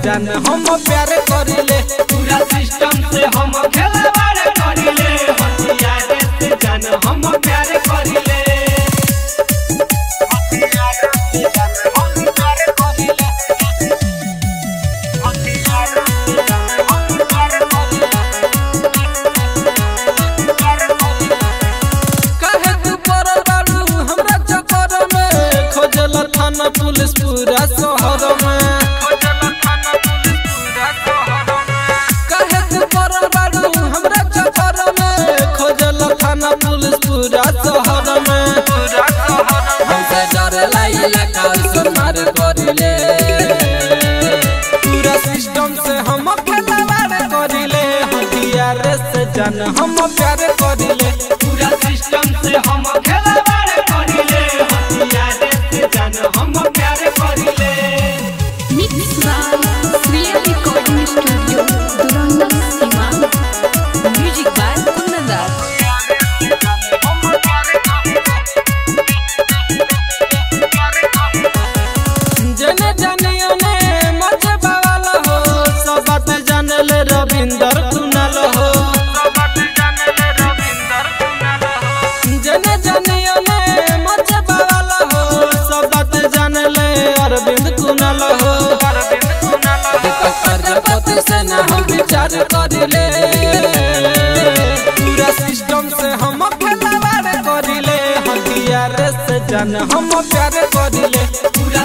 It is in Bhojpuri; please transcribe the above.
जान हम प्यार करिले, पूरा सिस्टम से हम खिलवाड़ करिले, हथियार से जान हम प्यार करिले। पुलिस पूरा शहर में कहे तू पड़ल बारू हमरा चक्कर में, खोजल थाना पुलिस पूरा शहर में। हमसे डरेला इलाका से मार करिले, पूरा सिस्टम से हम खिलवाड़ करिले, हथियार से जान हम प्यार करिले, पूरा सिस्टम से हम खिलवाड़ करिले, हथियार से जान हम प्यार करिले। Mix by Shreya recording studio Duranda Seemant, music by Kundan Das. जने जनियो ने मचे बावाला हो, सब बात जानले रविंदर कुनाल हो, जने जनियो ने मचे बावाला हो, सब बात जानले अरविंद कुनाल हो। प्रजापति से न हम विचार करिले, पूरा सिस्टम से हम खिलवाड़ करिले, हथियार से जान हम प्यार करिले, पूरा